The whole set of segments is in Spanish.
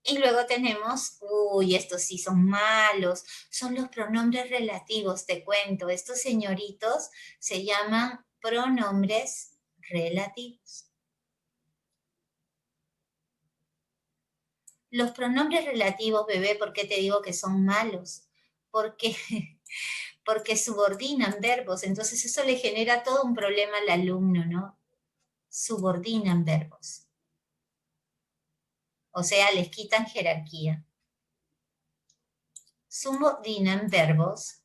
Y luego tenemos, uy, estos sí son malos, son los pronombres relativos, te cuento. Estos señoritos se llaman pronombres relativos. Los pronombres relativos, bebé, ¿por qué te digo que son malos? Porque, porque subordinan verbos, entonces eso le genera todo un problema al alumno, ¿no? Subordinan verbos. O sea, les quitan jerarquía. Subordinan verbos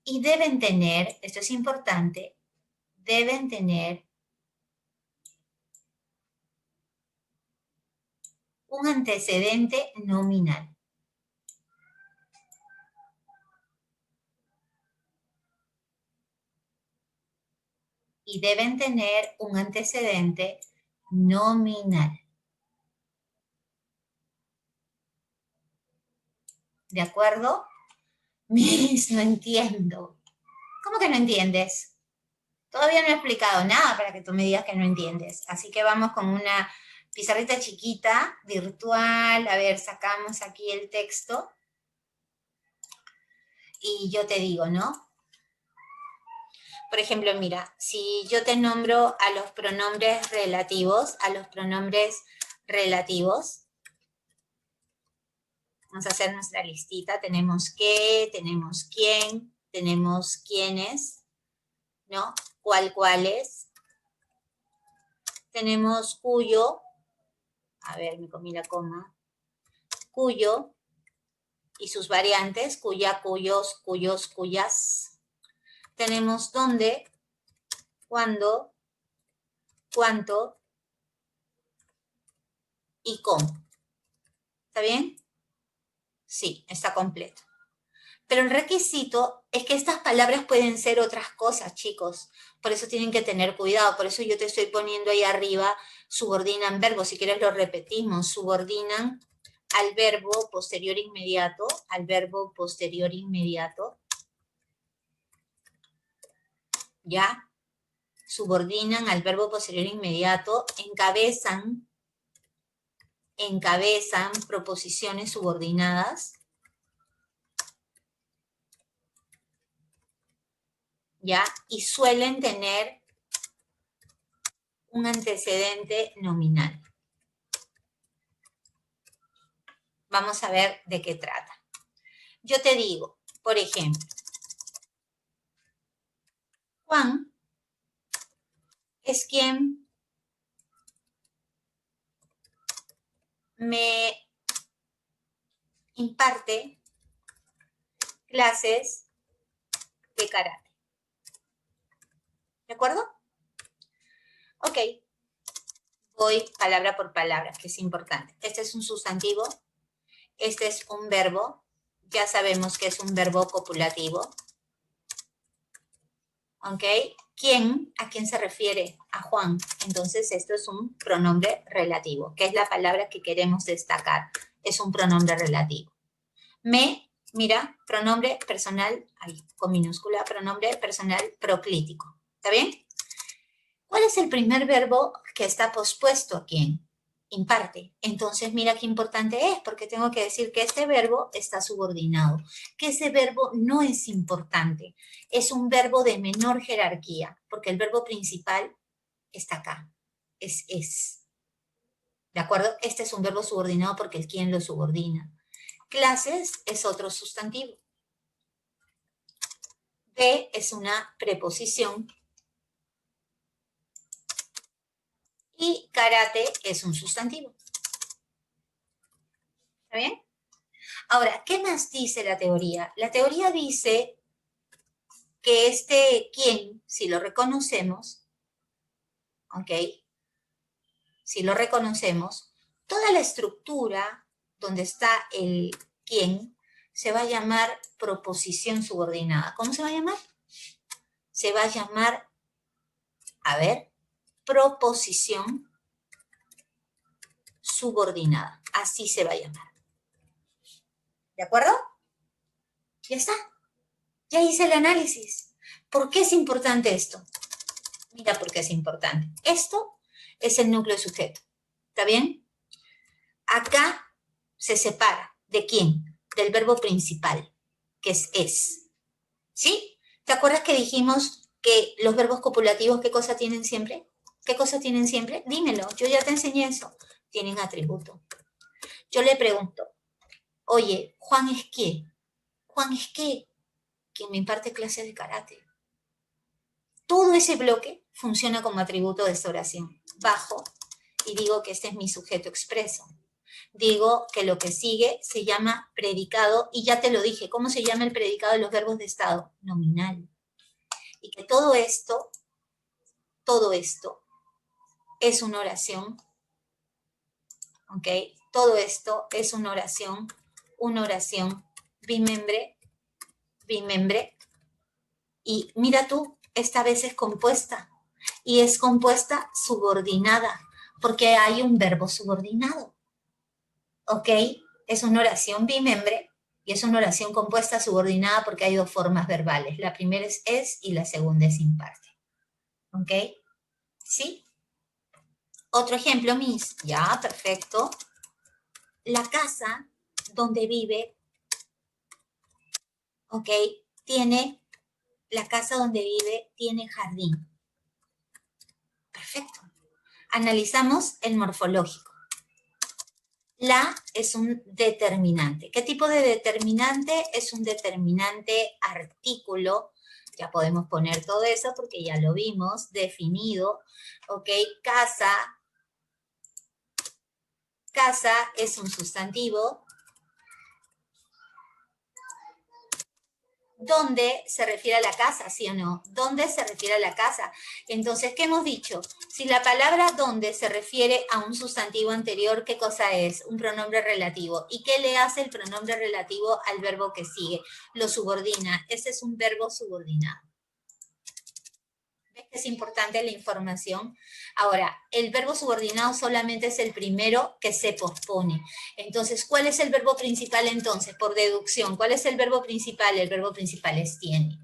y deben tener, esto es importante, deben tener un antecedente nominal. Y deben tener un antecedente nominal. ¿De acuerdo? Miss, no entiendo. ¿Cómo que no entiendes? Todavía no he explicado nada para que tú me digas que no entiendes. Así que vamos con una pizarrita chiquita, virtual. A ver, sacamos aquí el texto. Y yo te digo, ¿no? Por ejemplo, mira, si yo te nombro a los pronombres relativos, vamos a hacer nuestra listita. Tenemos qué, tenemos quién, tenemos quiénes, ¿no? Cuáles. Tenemos cuyo, a ver, me comí la coma, cuyo y sus variantes, cuya, cuyos, cuyos, cuyas. Tenemos dónde, cuándo, cuánto y cómo. ¿Está bien? Sí, está completo. Pero el requisito es que estas palabras pueden ser otras cosas, chicos. Por eso tienen que tener cuidado. Por eso yo te estoy poniendo ahí arriba, subordinan verbos. Si quieres lo repetimos. Subordinan al verbo posterior inmediato, ¿ya? Subordinan al verbo posterior inmediato, encabezan proposiciones subordinadas, ¿ya? Y suelen tener un antecedente nominal. Vamos a ver de qué trata. Yo te digo, por ejemplo, Juan es quien me imparte clases de karate. ¿De acuerdo? Ok. Voy palabra por palabra, que es importante. Este es un sustantivo, este es un verbo, ya sabemos que es un verbo copulativo. ¿Ok? ¿Quién? ¿A quién se refiere? A Juan. Entonces esto es un pronombre relativo, que es la palabra que queremos destacar. Es un pronombre relativo. Me, mira, pronombre personal, ahí, con minúscula, pronombre personal proclítico. ¿Está bien? ¿Cuál es el primer verbo que está pospuesto a quién? Imparte. Entonces, mira qué importante es, porque tengo que decir que este verbo está subordinado, que ese verbo no es importante, es un verbo de menor jerarquía, porque el verbo principal está acá, es. ¿De acuerdo? Este es un verbo subordinado porque el quién lo subordina. Clases es otro sustantivo. De es una preposición. Y karate es un sustantivo. ¿Está bien? Ahora, ¿qué más dice la teoría? La teoría dice que este quién, si lo reconocemos, ¿ok? Si lo reconocemos, toda la estructura donde está el quién se va a llamar proposición subordinada. ¿Cómo se va a llamar? Se va a llamar, a ver, proposición subordinada. Así se va a llamar. ¿De acuerdo? Ya está. Ya hice el análisis. ¿Por qué es importante esto? Mira por qué es importante. Esto es el núcleo sujeto. ¿Está bien? Acá se separa. ¿De quién? Del verbo principal, que es. ¿Sí? ¿Te acuerdas que dijimos que los verbos copulativos, ¿qué cosa tienen siempre? ¿Qué cosa tienen siempre? Dímelo, yo ya te enseñé eso. Tienen atributo. Yo le pregunto, oye, ¿Juan es qué? ¿Juan es qué? Quien me imparte clases de karate. Todo ese bloque funciona como atributo de esta oración. Bajo y digo que este es mi sujeto expreso. Digo que lo que sigue se llama predicado, y ya te lo dije, ¿cómo se llama el predicado de los verbos de estado? Nominal. Y que todo esto es una oración, ¿ok? Todo esto es una oración bimembre, y mira tú, esta vez es compuesta, y es compuesta subordinada, porque hay un verbo subordinado, ¿ok? Es una oración bimembre, y es una oración compuesta subordinada porque hay dos formas verbales. La primera es y la segunda es imparte, ¿ok? ¿Sí? Otro ejemplo, Miss. Ya, perfecto. La casa donde vive, ¿ok? La casa donde vive tiene jardín. Perfecto. Analizamos el morfológico. La es un determinante. ¿Qué tipo de determinante? Es un determinante artículo. Ya podemos poner todo eso porque ya lo vimos, definido. ¿Ok? Casa es un sustantivo. ¿Dónde se refiere a la casa? ¿Sí o no? ¿Dónde se refiere a la casa? Entonces, ¿qué hemos dicho? Si la palabra dónde se refiere a un sustantivo anterior, ¿qué cosa es? Un pronombre relativo. ¿Y qué le hace el pronombre relativo al verbo que sigue? Lo subordina. Ese es un verbo subordinado. Es importante la información. Ahora, el verbo subordinado solamente es el primero que se pospone. Entonces, ¿cuál es el verbo principal entonces? Por deducción, ¿cuál es el verbo principal? El verbo principal es tiene.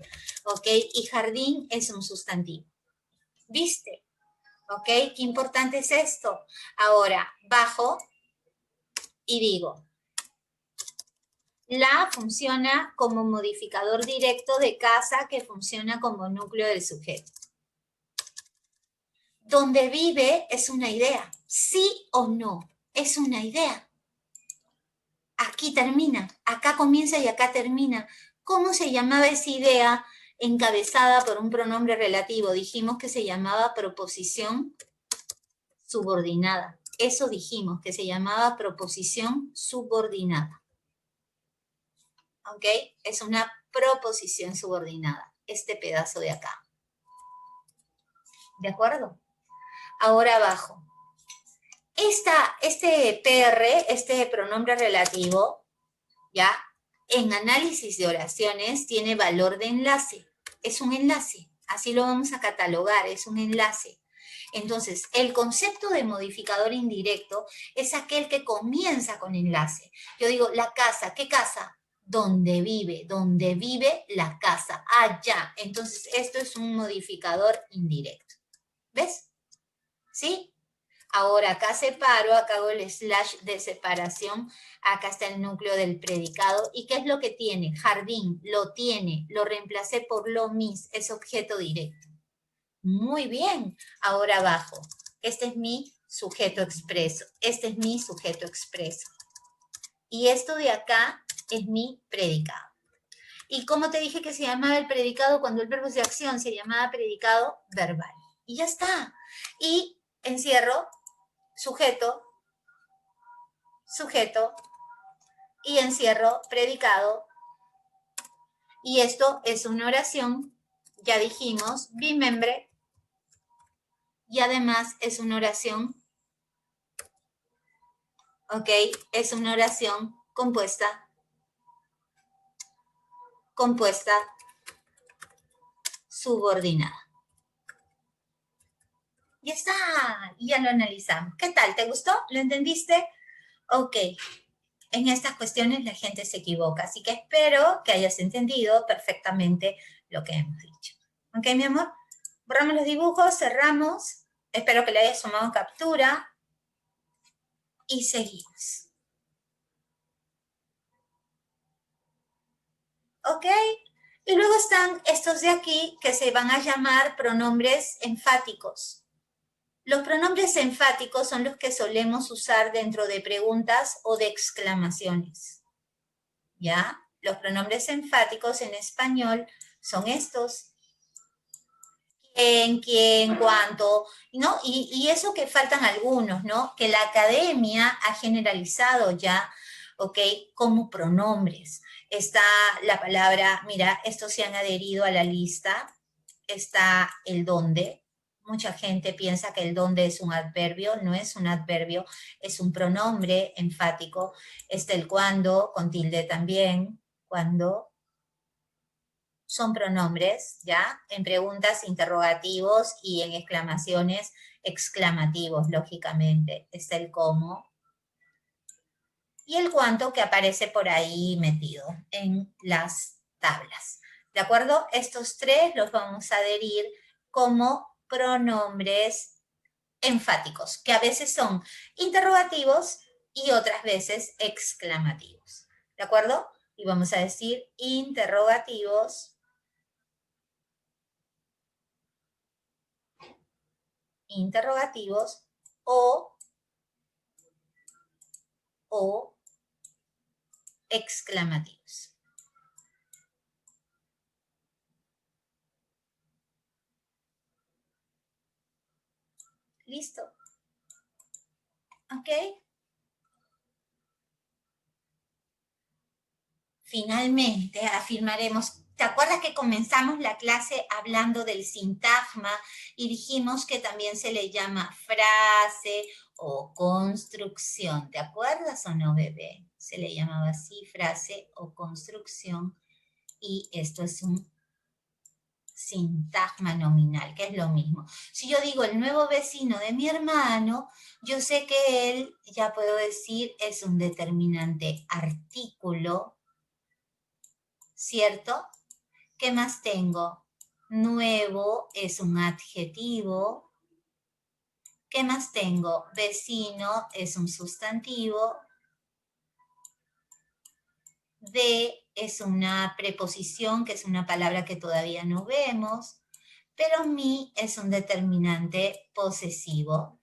¿Ok? Y jardín es un sustantivo. ¿Viste? ¿Ok? Qué importante es esto. Ahora, bajo y digo, la funciona como modificador directo de casa que funciona como núcleo del sujeto. Donde vive es una idea, sí o no, es una idea. Aquí termina, acá comienza y acá termina. ¿Cómo se llamaba esa idea encabezada por un pronombre relativo? Dijimos que se llamaba proposición subordinada. Eso dijimos, que se llamaba proposición subordinada. ¿Ok? Es una proposición subordinada, este pedazo de acá. ¿De acuerdo? Ahora abajo. Este PR, este pronombre relativo, ¿ya? En análisis de oraciones tiene valor de enlace. Es un enlace. Así lo vamos a catalogar, es un enlace. Entonces, el concepto de modificador indirecto es aquel que comienza con enlace. Yo digo, la casa, ¿qué casa? Donde vive la casa. Allá. Entonces, esto es un modificador indirecto. ¿Ves? ¿Sí? Ahora acá separo, acá hago el slash de separación, acá está el núcleo del predicado. ¿Y qué es lo que tiene? Jardín, lo tiene, lo reemplacé por lo mis, es objeto directo. Muy bien, ahora abajo, este es mi sujeto expreso, este es mi sujeto expreso. Y esto de acá es mi predicado. ¿Y cómo te dije que se llamaba el predicado cuando el verbo es de acción? Se llamaba predicado verbal. Y ya está. Y encierro sujeto, y encierro predicado. Y esto es una oración, ya dijimos, bimembre, y además es una oración, ¿ok? Es una oración compuesta subordinada. Ya está, ya lo analizamos. ¿Qué tal? ¿Te gustó? ¿Lo entendiste? Ok. En estas cuestiones la gente se equivoca, así que espero que hayas entendido perfectamente lo que hemos dicho. ¿Ok, mi amor? Borramos los dibujos, cerramos. Espero que le hayas tomado captura. Y seguimos. ¿Ok? Y luego están estos de aquí que se van a llamar pronombres enfáticos. Los pronombres enfáticos son los que solemos usar dentro de preguntas o de exclamaciones. ¿Ya? Los pronombres enfáticos en español son estos. En quién, cuánto, ¿no? Y eso que faltan algunos, ¿no? Que la academia ha generalizado ya, ¿ok? Como pronombres. Está la palabra, mira, estos se han adherido a la lista, está el dónde. Mucha gente piensa que el dónde es un adverbio, no es un adverbio, es un pronombre enfático. Está el cuándo, con tilde también, cuando, son pronombres, ¿ya? En preguntas, interrogativos y en exclamaciones, exclamativos, lógicamente. Está el cómo y el cuánto que aparece por ahí metido en las tablas. ¿De acuerdo? Estos tres los vamos a adherir como pronombres enfáticos, que a veces son interrogativos y otras veces exclamativos. ¿De acuerdo? Y vamos a decir interrogativos, interrogativos o exclamativos. ¿Listo? ¿Ok? Finalmente afirmaremos, ¿te acuerdas que comenzamos la clase hablando del sintagma y dijimos que también se le llama frase o construcción? ¿Te acuerdas o no, bebé? Se le llamaba así, frase o construcción, y esto es un sintagma nominal, que es lo mismo. Si yo digo el nuevo vecino de mi hermano, yo sé que él, ya puedo decir, es un determinante artículo, ¿cierto? ¿Qué más tengo? Nuevo es un adjetivo. ¿Qué más tengo? Vecino es un sustantivo. De es una preposición, que es una palabra que todavía no vemos, pero mi es un determinante posesivo.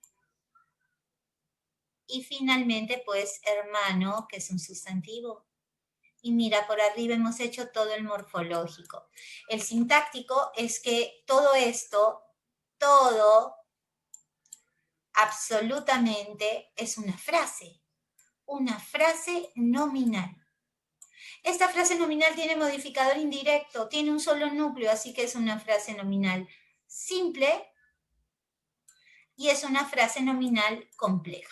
Y finalmente, pues, hermano, que es un sustantivo. Y mira, por arriba hemos hecho todo el morfológico. El sintáctico es que todo esto, todo, absolutamente, es una frase nominal. Esta frase nominal tiene modificador indirecto, tiene un solo núcleo, así que es una frase nominal simple y es una frase nominal compleja.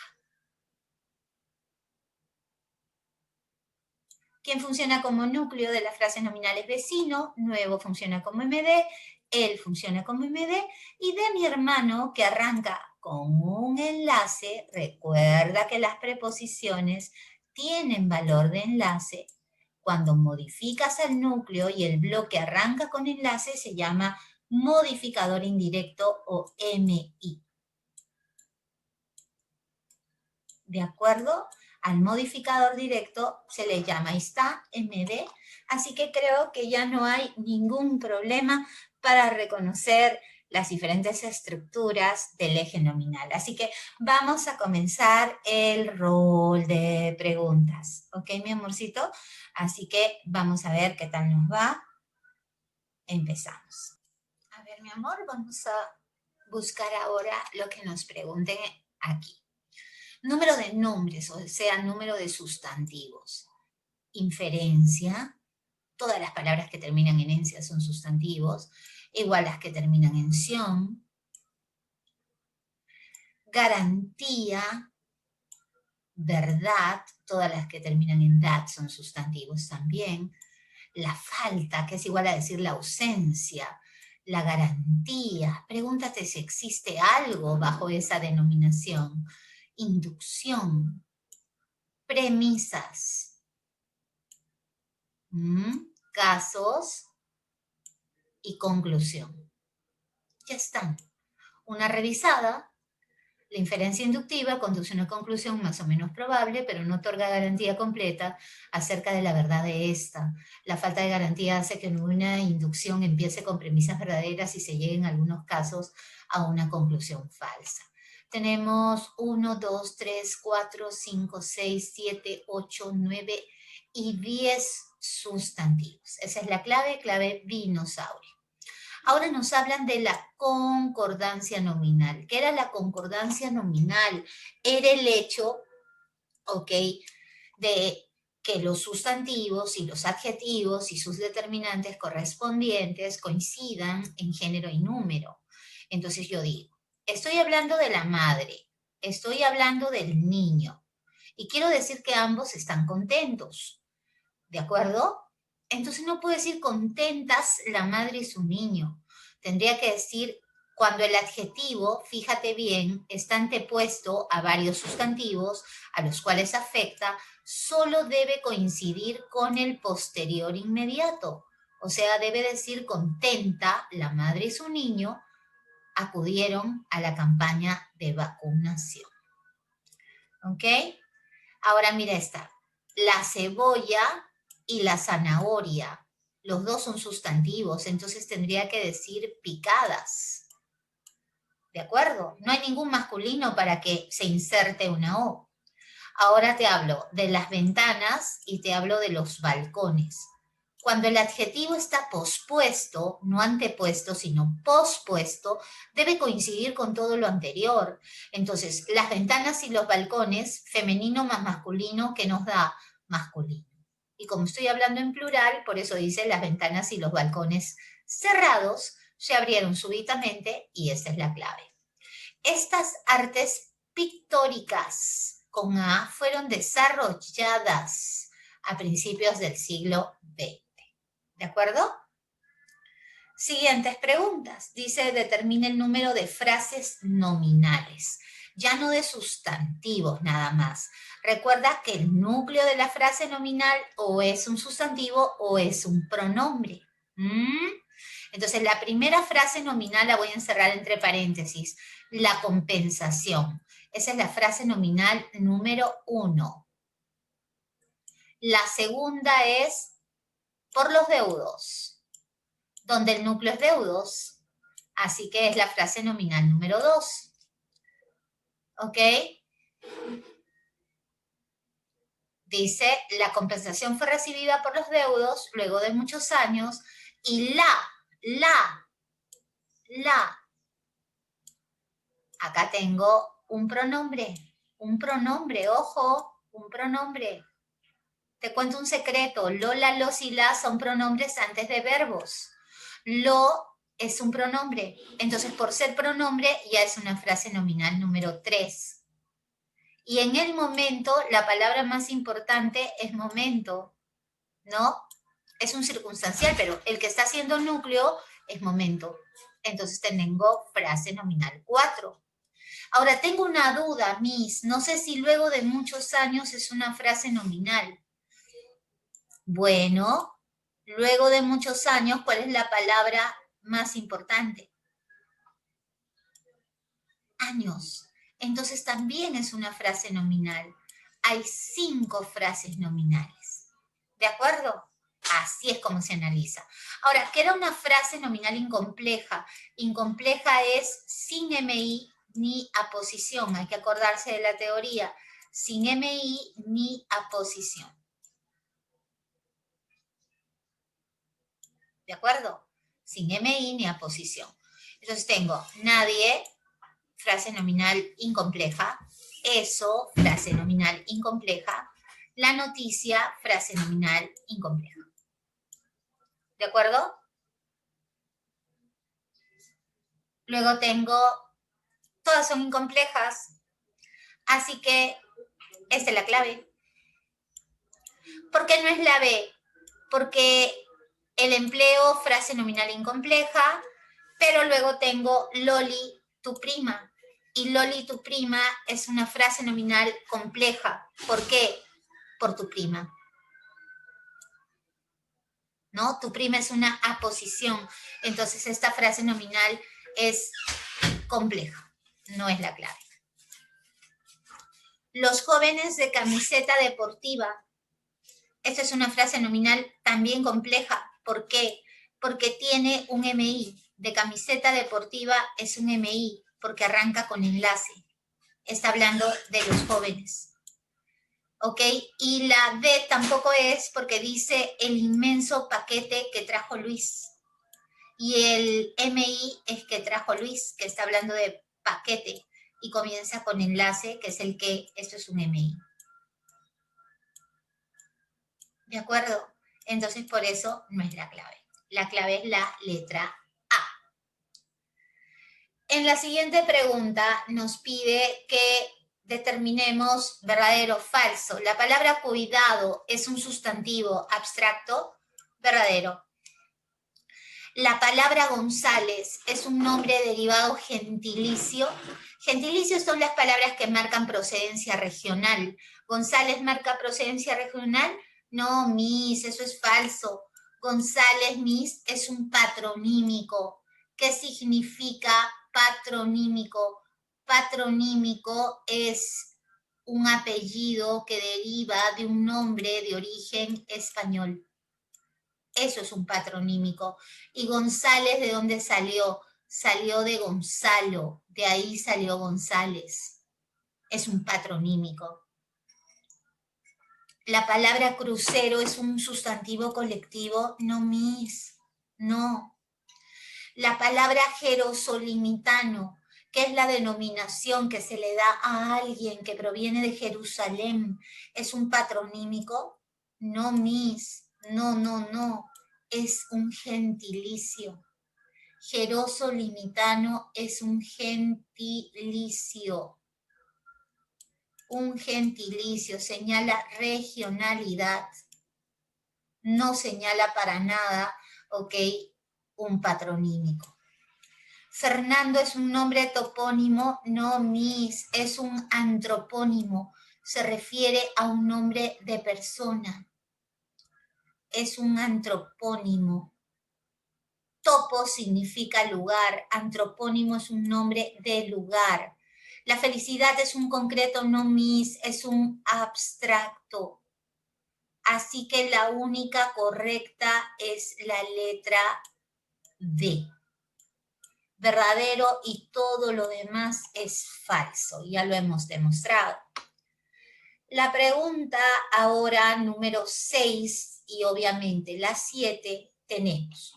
¿Quién funciona como núcleo de las frases nominales? Vecino, nuevo funciona como MD, él funciona como MD, y de mi hermano, que arranca con un enlace, recuerda que las preposiciones tienen valor de enlace. Cuando modificas el núcleo y el bloque arranca con enlace, se llama modificador indirecto o MI. ¿De acuerdo? Al modificador directo se le llama, ahí está, MD, así que creo que ya no hay ningún problema para reconocer las diferentes estructuras del eje nominal. Así que vamos a comenzar el rol de preguntas, ¿ok, mi amorcito? Así que vamos a ver qué tal nos va. Empezamos. A ver, mi amor, vamos a buscar ahora lo que nos pregunten aquí. Número de nombres, o sea, número de sustantivos. Inferencia, todas las palabras que terminan en encia son sustantivos, igual las que terminan en ción. Garantía, verdad, todas las que terminan en dad son sustantivos también. La falta, que es igual a decir la ausencia. La garantía, pregúntate si existe algo bajo esa denominación. Inducción, premisas, casos y conclusión. Ya están. Una revisada La inferencia inductiva conduce a una conclusión más o menos probable, pero no otorga garantía completa acerca de la verdad de esta. La falta de garantía hace que una inducción empiece con premisas verdaderas y se llegue en algunos casos a una conclusión falsa. Tenemos 1, 2, 3, 4, 5, 6, 7, 8, 9 y 10 sustantivos. Esa es la clave dinosaurio. Ahora nos hablan de la concordancia nominal. ¿Qué era la concordancia nominal? Era el hecho, ¿ok?, de que los sustantivos y los adjetivos y sus determinantes correspondientes coincidan en género y número. Entonces yo digo, estoy hablando de la madre, estoy hablando del niño, y quiero decir que ambos están contentos, ¿de acuerdo? Entonces no puedo decir contentas la madre y su niño. Tendría que decir cuando el adjetivo, fíjate bien, está antepuesto a varios sustantivos a los cuales afecta, solo debe coincidir con el posterior inmediato. O sea, debe decir contenta la madre y su niño acudieron a la campaña de vacunación. ¿Ok? Ahora mira esta. La cebolla y la zanahoria. Los dos son sustantivos, entonces tendría que decir picadas. ¿De acuerdo? No hay ningún masculino para que se inserte una O. Ahora te hablo de las ventanas y te hablo de los balcones. Cuando el adjetivo está pospuesto, no antepuesto, sino pospuesto, debe coincidir con todo lo anterior. Entonces, las ventanas y los balcones, femenino más masculino, ¿qué nos da? Masculino. Y como estoy hablando en plural, por eso dice las ventanas y los balcones cerrados se abrieron súbitamente y esa es la clave. Estas artes pictóricas con A fueron desarrolladas a principios del siglo XX. ¿De acuerdo? Siguientes preguntas. Dice, determina el número de frases nominales, ya no de sustantivos nada más. Recuerda que el núcleo de la frase nominal o es un sustantivo o es un pronombre. Entonces, la primera frase nominal la voy a encerrar entre paréntesis, la compensación. Esa es la frase nominal número 1. La segunda es por los deudos, donde el núcleo es deudos, así que es la frase nominal número 2. ¿Ok? Dice, la compensación fue recibida por los deudos luego de muchos años y acá tengo un pronombre, ojo, un pronombre. Te cuento un secreto, lo, la, los y la son pronombres antes de verbos. Lo es un pronombre, entonces por ser pronombre ya es una frase nominal número 3. Y en el momento, la palabra más importante es momento, ¿no? Es un circunstancial, pero el que está haciendo núcleo es momento. Entonces tengo frase nominal 4. Ahora, tengo una duda, Miss. No sé si luego de muchos años es una frase nominal. Bueno, luego de muchos años, ¿cuál es la palabra más importante? Años. Entonces también es una frase nominal. Hay 5 frases nominales. ¿De acuerdo? Así es como se analiza. Ahora, ¿qué era una frase nominal incompleja? Incompleja es sin MI ni aposición. Hay que acordarse de la teoría. Sin MI ni aposición. ¿De acuerdo? Sin MI ni aposición. Entonces tengo nadie, frase nominal incompleja. Eso, frase nominal incompleja. La noticia, frase nominal incompleja. ¿De acuerdo? Luego tengo, todas son incomplejas, así que esta es la clave. ¿Por qué no es la B? Porque el empleo, frase nominal incompleja, pero luego tengo Loli, tu prima. Y Loli, tu prima, es una frase nominal compleja. ¿Por qué? Por tu prima. ¿No? Tu prima es una aposición. Entonces, esta frase nominal es compleja. No es la clave. Los jóvenes de camiseta deportiva. Esta es una frase nominal también compleja. ¿Por qué? Porque tiene un MI. De camiseta deportiva es un MI, porque arranca con enlace. Está hablando de los jóvenes. ¿Ok? Y la D tampoco es porque dice el inmenso paquete que trajo Luis. Y el MI es que trajo Luis, que está hablando de paquete. Y comienza con enlace, que es el que, esto es un MI. ¿De acuerdo? Entonces, por eso no es la clave. La clave es la letra A. En la siguiente pregunta nos pide que determinemos verdadero o falso. La palabra cuidado es un sustantivo abstracto, verdadero. La palabra González es un nombre derivado gentilicio. Gentilicios son las palabras que marcan procedencia regional. ¿González marca procedencia regional? No, Miss, eso es falso. González, Miss, es un patronímico. ¿Qué significa patronímico? Patronímico es un apellido que deriva de un nombre de origen español. Eso es un patronímico. ¿Y González de dónde salió? Salió de Gonzalo, de ahí salió González. Es un patronímico. La palabra crucero es un sustantivo colectivo, no, Miss, no. La palabra jerosolimitano, que es la denominación que se le da a alguien que proviene de Jerusalén, ¿es un patronímico? No, Miss, no, no, no. Es un gentilicio. Jerosolimitano es un gentilicio. Un gentilicio señala regionalidad. No señala para nada, ok, un patronímico. Fernando es un nombre topónimo, no, Miss, es un antropónimo. Se refiere a un nombre de persona. Es un antropónimo. Topo significa lugar, antropónimo es un nombre de lugar. La felicidad es un concreto, no, Miss, es un abstracto. Así que la única correcta es la letra D. Verdadero y todo lo demás es falso, ya lo hemos demostrado. La pregunta ahora número 6 y obviamente la 7 tenemos.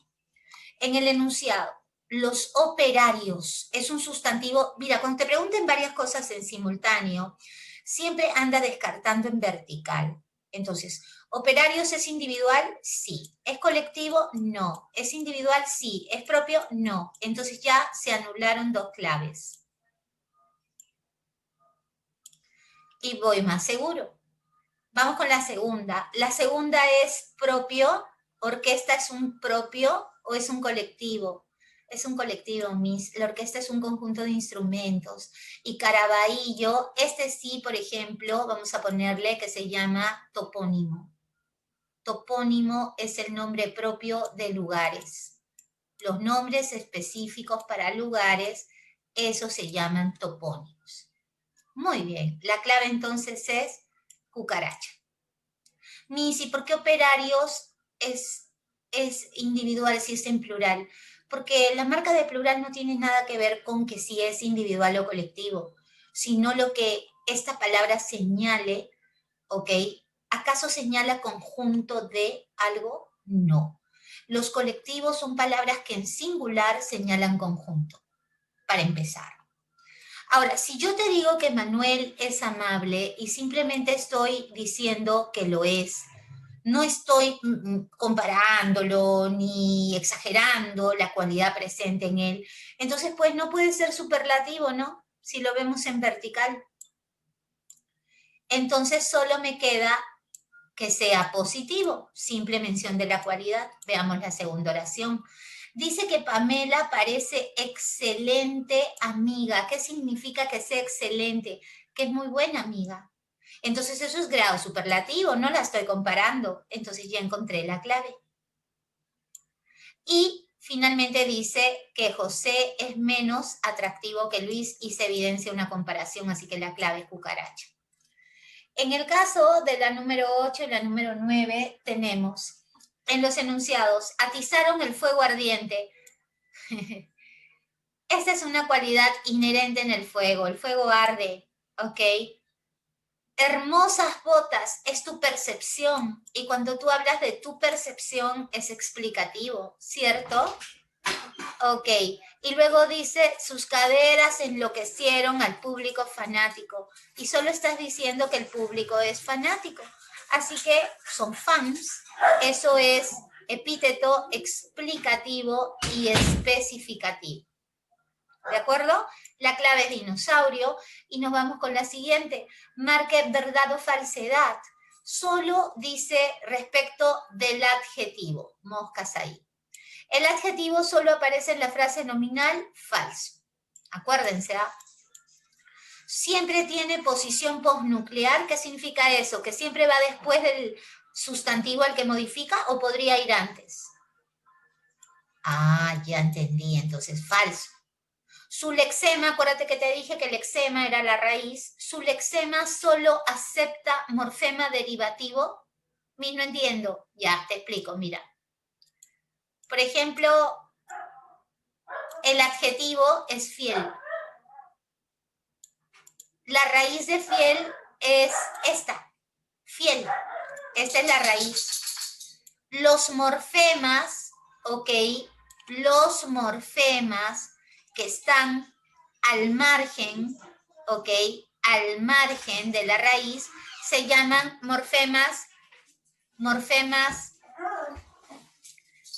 En el enunciado, los operarios es un sustantivo. Mira, cuando te pregunten varias cosas en simultáneo, siempre anda descartando en vertical. Entonces, ¿operarios es individual? Sí. ¿Es colectivo? No. ¿Es individual? Sí. ¿Es propio? No. Entonces ya se anularon dos claves. Y voy más seguro. Vamos con la segunda. La segunda es propio. ¿Orquesta es un propio o es un colectivo? Es un colectivo, Miss. La orquesta es un conjunto de instrumentos. Y Caraballo, este sí, por ejemplo, vamos a ponerle que se llama topónimo. Topónimo es el nombre propio de lugares. Los nombres específicos para lugares, esos se llaman topónimos. Muy bien, la clave entonces es cucaracha. Miss, ¿y por qué operarios es individual si es en plural? Porque la marca de plural no tiene nada que ver con que si es individual o colectivo, sino lo que esta palabra señale, ¿ok? ¿Acaso señala conjunto de algo? No. Los colectivos son palabras que en singular señalan conjunto, para empezar. Ahora, si yo te digo que Manuel es amable y simplemente estoy diciendo que lo es, no estoy comparándolo ni exagerando la cualidad presente en él, entonces pues no puede ser superlativo, ¿no? Si lo vemos en vertical. Entonces solo me queda que sea positivo, simple mención de la cualidad. Veamos la segunda oración. Dice que Pamela parece excelente amiga. ¿Qué significa que sea excelente? Que es muy buena amiga. Entonces eso es grado superlativo, no la estoy comparando. Entonces ya encontré la clave. Y finalmente dice que José es menos atractivo que Luis y se evidencia una comparación, así que la clave es cucaracha. En el caso de la número 8 y la número 9 tenemos en los enunciados, atizaron el fuego ardiente. Esta es una cualidad inherente en el fuego arde, ¿ok? Hermosas botas es tu percepción, y cuando tú hablas de tu percepción es explicativo, ¿cierto? Ok, y luego dice, sus caderas enloquecieron al público fanático, y solo estás diciendo que el público es fanático, así que son fans, eso es epíteto explicativo y especificativo. ¿De acuerdo? La clave es dinosaurio y nos vamos con la siguiente. Marque verdad o falsedad. Solo dice respecto del adjetivo. Moscas ahí. El adjetivo solo aparece en la frase nominal falso. Acuérdense, ¿ah? Siempre tiene posición postnuclear. ¿Qué significa eso? ¿Que siempre va después del sustantivo al que modifica o podría ir antes? Ah, ya entendí. Entonces, falso. Su lexema, acuérdate que te dije que el lexema era la raíz, su lexema solo acepta morfema derivativo. No entiendo. Ya, te explico, mira. Por ejemplo, el adjetivo es fiel. La raíz de fiel es esta, fiel. Esta es la raíz. Los morfemas, ok, los morfemas que están al margen, ¿ok? Al margen de la raíz, se llaman morfemas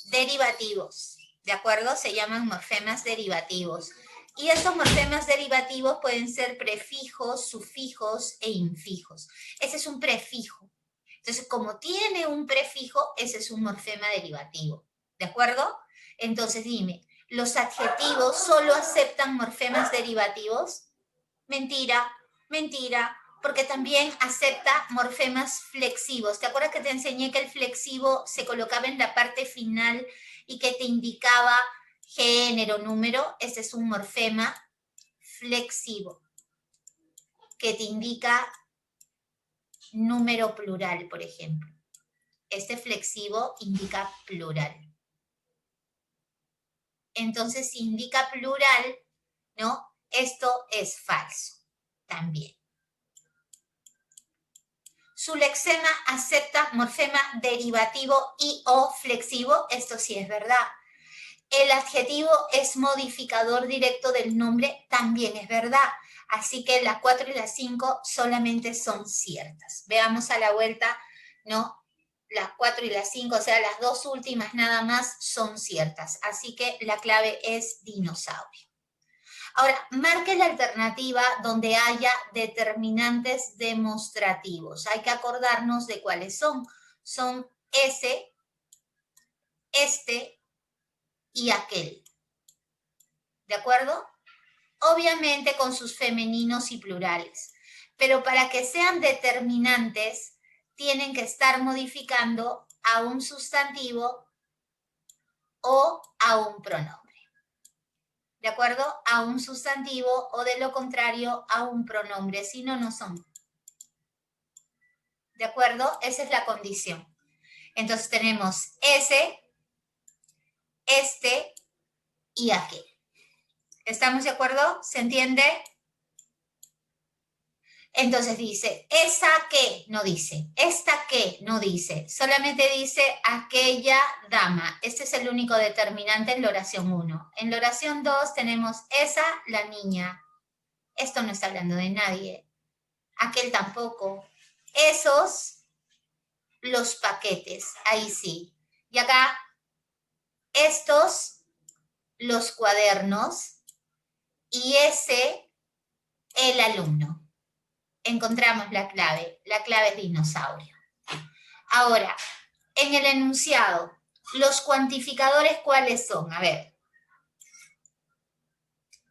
derivativos, ¿de acuerdo? Se llaman morfemas derivativos. Y estos morfemas derivativos pueden ser prefijos, sufijos e infijos. Ese es un prefijo. Entonces, como tiene un prefijo, ese es un morfema derivativo, ¿de acuerdo? Entonces, dime, ¿los adjetivos solo aceptan morfemas derivativos? Mentira, mentira, porque también acepta morfemas flexivos. ¿Te acuerdas que te enseñé que el flexivo se colocaba en la parte final y que te indicaba género, número? Ese es un morfema flexivo, que te indica número plural, por ejemplo. Este flexivo indica plural. Entonces, si indica plural, ¿no? Esto es falso también. Su lexema acepta morfema derivativo y o flexivo, esto sí es verdad. El adjetivo es modificador directo del nombre, también es verdad. Así que las 4 y las 5 solamente son ciertas. Veamos a la vuelta, ¿no? Las 4 y las 5, o sea, las dos últimas nada más son ciertas. Así que la clave es dinosaurio. Ahora, marque la alternativa donde haya determinantes demostrativos. Hay que acordarnos de cuáles son. Son ese, este y aquel. ¿De acuerdo? Obviamente con sus femeninos y plurales. Pero para que sean determinantes, tienen que estar modificando a un sustantivo o a un pronombre. ¿De acuerdo? A un sustantivo o de lo contrario a un pronombre, si no, no son. ¿De acuerdo? Esa es la condición. Entonces tenemos ese, este y aquel. ¿Estamos de acuerdo? ¿Se entiende? Entonces dice, esa que no dice, esta que no dice, solamente dice aquella dama. Este es el único determinante en la oración 1. En la oración 2 tenemos esa, la niña. Esto no está hablando de nadie. Aquel tampoco. Esos, los paquetes. Ahí sí. Y acá, estos, los cuadernos. Y ese, el alumno. Encontramos la clave. La clave es dinosaurio. Ahora, en el enunciado, los cuantificadores, ¿cuáles son? A ver.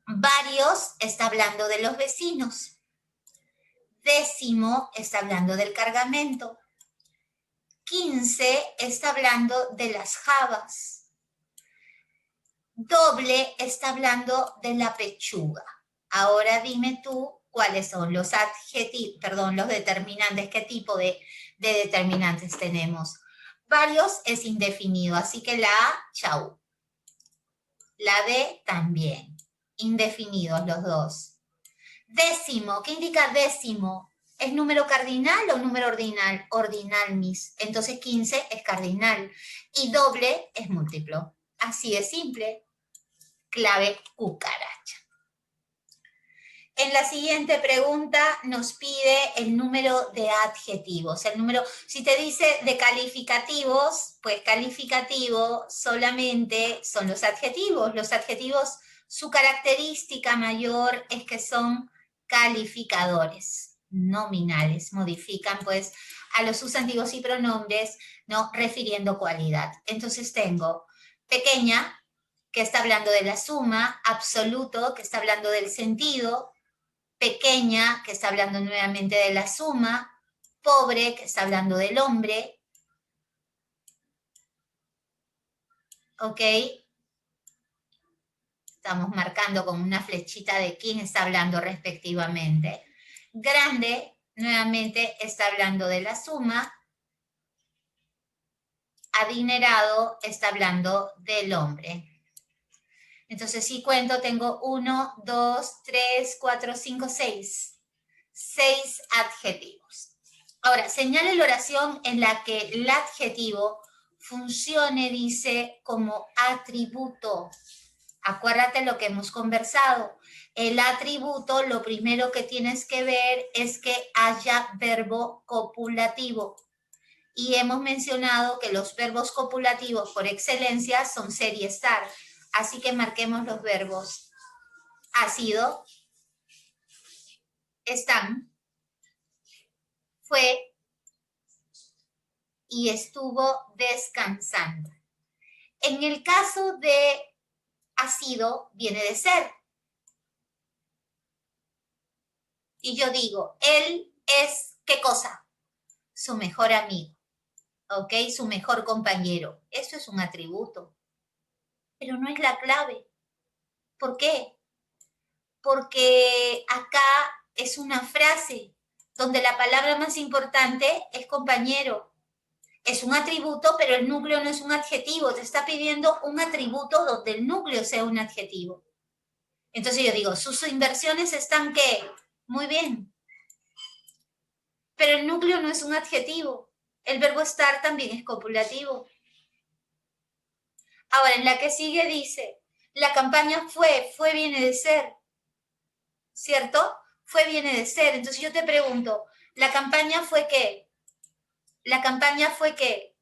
Varios está hablando de los vecinos. Décimo está hablando del cargamento. 15 está hablando de las jabas. Doble está hablando de la pechuga. Ahora dime tú ¿Cuáles son? Los adjetivos, perdón, los determinantes. ¿Qué tipo de determinantes tenemos? Varios es indefinido, así que la A, chau. La D también. Indefinidos los dos. Décimo, ¿qué indica décimo? ¿Es número cardinal o número ordinal? Ordinal, mis. Entonces 15 es cardinal. Y doble es múltiplo. Así de simple. Clave cucaracha. En la siguiente pregunta nos pide el número de adjetivos. El número, si te dice de calificativos, pues calificativo solamente son los adjetivos. Los adjetivos, su característica mayor es que son calificadores nominales. Modifican pues a los sustantivos y pronombres, ¿no? Refiriendo cualidad. Entonces tengo pequeña, que está hablando de la suma, absoluto, que está hablando del sentido, pequeña, que está hablando nuevamente de la suma, pobre, que está hablando del hombre, ¿ok? Estamos marcando con una flechita de quién está hablando respectivamente. Grande, nuevamente, está hablando de la suma. Adinerado, está hablando del hombre. Entonces, si cuento, tengo 1, 2, 3, 4, 5, 6. 6 adjetivos. Ahora, señale la oración en la que el adjetivo funcione, dice, como atributo. Acuérdate lo que hemos conversado. El atributo, lo primero que tienes que ver es que haya verbo copulativo. Y hemos mencionado que los verbos copulativos por excelencia son ser y estar. Así que marquemos los verbos. Ha sido, están, fue y estuvo descansando. En el caso de ha sido, viene de ser. Y yo digo, él es, ¿qué cosa? Su mejor amigo, ¿ok? Su mejor compañero. Eso es un atributo. Pero no es la clave. ¿Por qué? Porque acá es una frase donde la palabra más importante es compañero. Es un atributo, pero el núcleo no es un adjetivo. Te está pidiendo un atributo donde el núcleo sea un adjetivo. Entonces yo digo, sus inversiones están ¿qué? Muy bien. Pero el núcleo no es un adjetivo. El verbo estar también es copulativo. Ahora, en la que sigue dice, la campaña fue viene de ser. ¿Cierto? Fue viene de ser. Entonces yo te pregunto, ¿la campaña fue qué? ¿La campaña fue qué?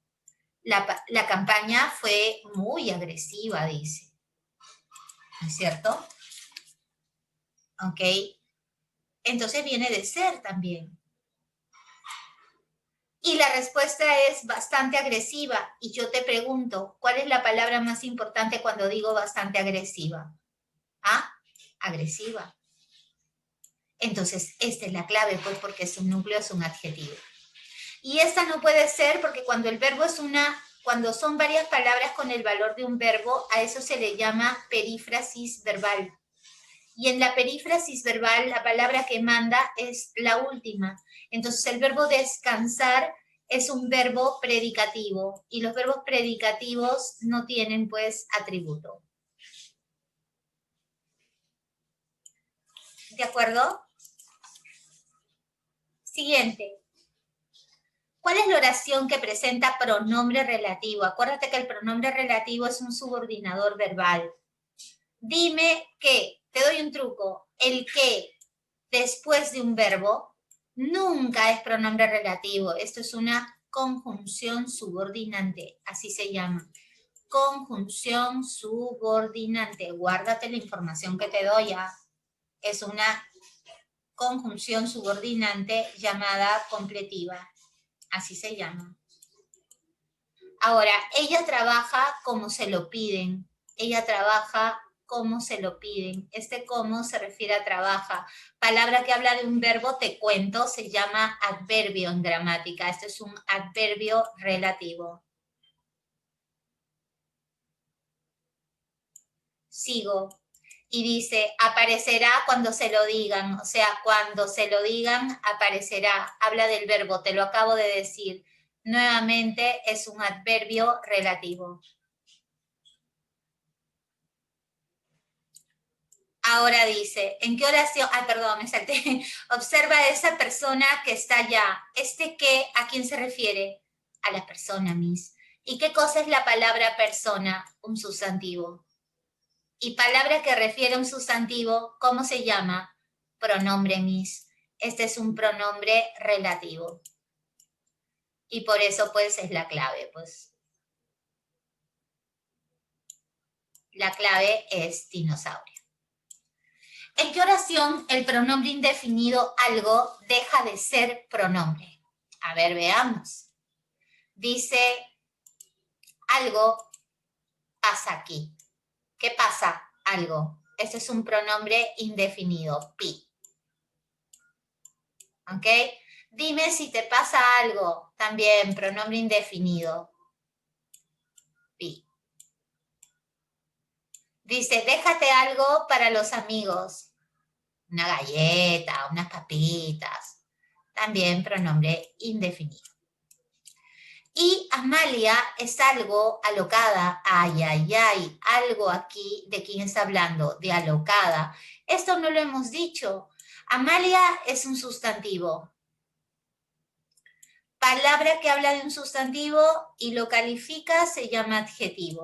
La campaña fue muy agresiva, dice. ¿No es cierto? ¿Ok? Entonces viene de ser también. Y la respuesta es bastante agresiva. Y yo te pregunto, ¿cuál es la palabra más importante cuando digo bastante agresiva? ¿Ah? Agresiva. Entonces, esta es la clave, pues, porque su núcleo es un adjetivo. Y esta no puede ser porque cuando el verbo es cuando son varias palabras con el valor de un verbo, a eso se le llama perífrasis verbal. Y en la perífrasis verbal, la palabra que manda es la última. Entonces, el verbo descansar es un verbo predicativo y los verbos predicativos no tienen, pues, atributo. ¿De acuerdo? Siguiente. ¿Cuál es la oración que presenta pronombre relativo? Acuérdate que el pronombre relativo es un subordinador verbal. Dime que, te doy un truco, el que después de un verbo nunca es pronombre relativo. Esto es una conjunción subordinante, así se llama. Conjunción subordinante. Guárdate la información que te doy. Es una conjunción subordinante llamada completiva. Así se llama. Ahora, ella trabaja como se lo piden. Ella trabaja como se lo piden. Este cómo se refiere a trabaja. Palabra que habla de un verbo, te cuento, se llama adverbio en gramática. Este es un adverbio relativo. Sigo. y dice, aparecerá cuando se lo digan, o sea, cuando se lo digan, aparecerá. Habla del verbo, te lo acabo de decir. Nuevamente es un adverbio relativo. Ahora dice, ¿en qué oración? Ah, perdón, me salté. Observa a esa persona que está allá. ¿Este qué? ¿A quién se refiere? A la persona, Miss. ¿Y qué cosa es la palabra persona? Un sustantivo. Y palabra que refiere a un sustantivo, ¿cómo se llama? Pronombre, Miss. Este es un pronombre relativo. Y por eso, pues, es la clave, pues. La clave es dinosaurio. ¿En qué oración el pronombre indefinido algo deja de ser pronombre? A ver, veamos. Dice, algo pasa aquí. ¿Qué pasa? Algo. Este es un pronombre indefinido, pi. ¿Ok? Dime si te pasa algo. También pronombre indefinido, pi. Dice, déjate algo para los amigos. Una galleta, unas papitas. También pronombre indefinido. Y Amalia es algo alocada, ay, ay, ay, algo aquí, ¿de quién está hablando? De alocada. Esto no lo hemos dicho. Amalia es un sustantivo. Palabra que habla de un sustantivo y lo califica se llama adjetivo.